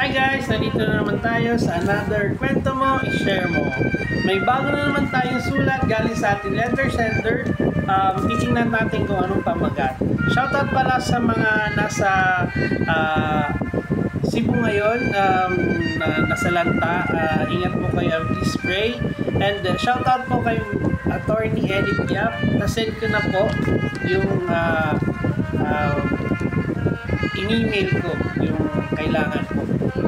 Hi guys! Nandito na naman tayo sa another Kwento Mo, I-Share Mo. May bago na naman tayong sulat galing sa ating letter sender. Titingnan natin kung anong pamagat. Shoutout pala sa mga nasa Cebu ngayon, nasa Lanta. Ingat po kayo, please pray. And shoutout po kay Attorney Edith Yap. Nasend ko na po yung in-email ko yung kailangan ko.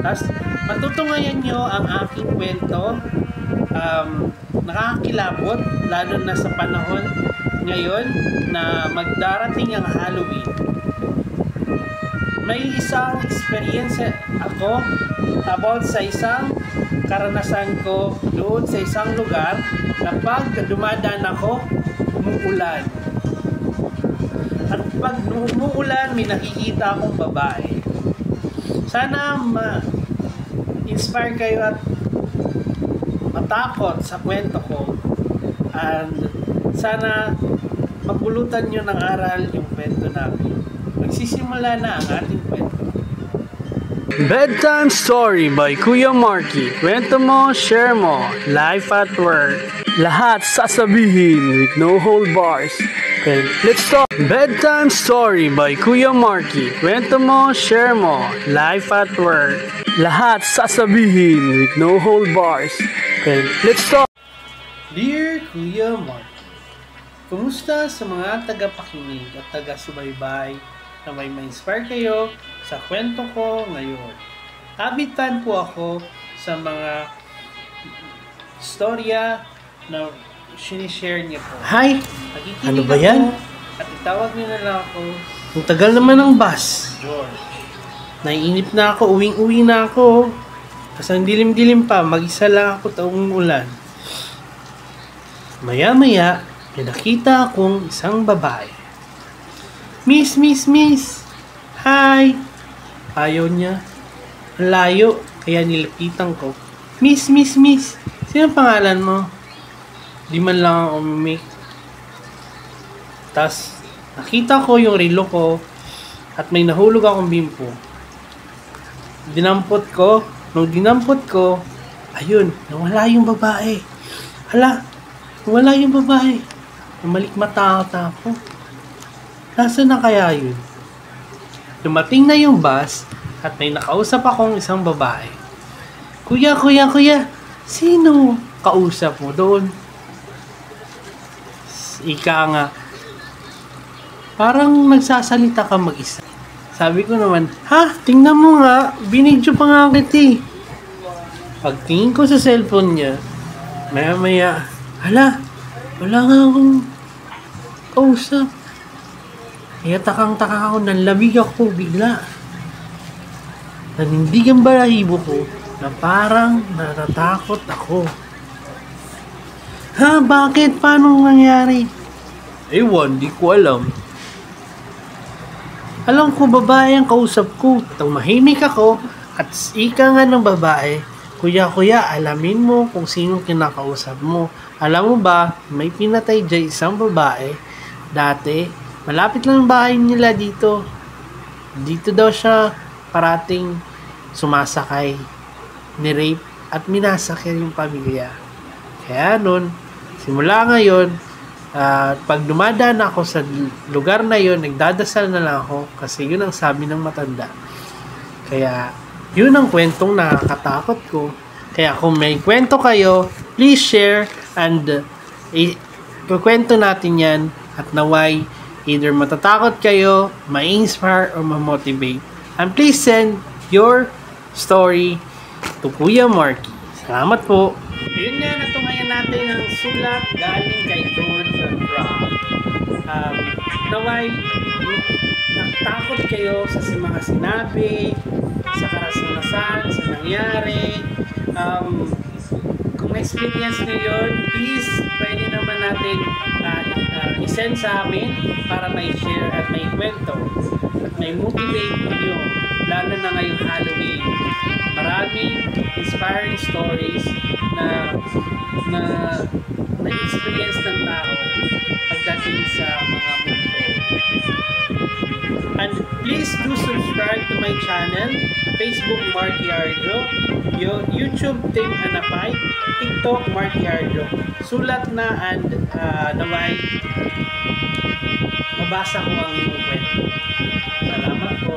Tapos matutungayan nyo ang aking kwento. Nakakakilabot lalo na sa panahon ngayon na magdarating ang Halloween. May isang experience ako about sa isang karanasan ko doon sa isang lugar na pag dumadaan ako, umuulan. At pag umuulan, may nakikita akong babae. Sana ma-inspire kayo at matakot sa kwento ko. And sana mapulutan nyo ng aral yung kwento namin. Magsisimula na ang ating kwento. Bedtime Story by Kuya Marky. Kwento mo, share mo. Life at work. Lahat sasabihin with no hold bars. Okay, let's start. Bedtime Story by Kuya Marky. Kwento mo, share mo. Life at work. Lahat sasabihin with no hold bars. Okay, let's start. Dear Kuya Marky, kumusta sa mga tagapakinig at taga-subaybay na may ma-inspire kayo sa kwento ko ngayon? Kabitan po ako sa mga storya na sinishare niya po. Hi! Ano ba yan? At itawag niyo na lang ako. Ang tagal naman ng bus. George. Naiinip na ako. Uwing-uwi na ako. Kasi ang dilim-dilim pa. Mag-isa lang ako taong ulan. Maya-maya, may nakita akong isang babae. Miss! Hi! Ayaw niya. Ang layo. Kaya nilapitan ko. Miss! Sino pangalan mo? Di man lang ako umimik. Tas, nakita ko yung relo ko at may nahulog akong bimpo. Dinampot ko. Nung dinampot ko, ayun, nawala yung babae. Hala, nawala yung babae. Namalikmata ako. Nasaan na kaya yun? Dumating na yung bus at may nakausap akong isang babae. Kuya, sino kausap mo doon? Ika nga, parang nagsasalita ka mag-isa. Sabi ko naman, ha? Tingnan mo nga, binidyo pa nga kita eh. Pagtingin ko sa cellphone niya, maya-maya, hala, wala nga akong kausap. Kaya takang-taka ako, nanlamig ako bigla. Nanindig ang balahibo ko na parang natatakot ako. Ha? Bakit? Paano nangyari? Ewan, di ko alam. Alam ko, babae ang kausap ko. Tumahimik ako at ika nga ng babae, Kuya, alamin mo kung sino kinakausap mo. Alam mo ba, may pinatay dyan isang babae. Dati, malapit lang ang bahay nila dito. Dito daw siya parating sumasakay, ni-rape at minasakir yung pamilya. Kaya nun, simula ngayon, pag dumadaan ako sa lugar na yon, nagdadasal na lang ako kasi yun ang sabi ng matanda. Kaya, yun ang kwentong nakakatakot ko. Kaya kung may kwento kayo, please share and kwento natin yan at naway either matatakot kayo, ma-inspire, or ma-motivate. And please send your story to Kuya Marky. Salamat po! Ayun nga, natungayan natin ang sulat galing kay George Rock. Naway, natakot kayo sa mga sinabi, sa karanasan, sa nangyari. Kung experience nyo yun, please, pwede naman natin isend sa amin para may share at may kwento at may motivate nyo, lalo na ngayong Halloween. Maraming inspiring stories na experience ng tao pagdating sa mga mundo. And please do subscribe to my channel Facebook Marky Arjo, YouTube Tim Anapay, TikTok Marky Arjo. Sulat na and naway mabasa ko ang iyong kwento. Salamat po.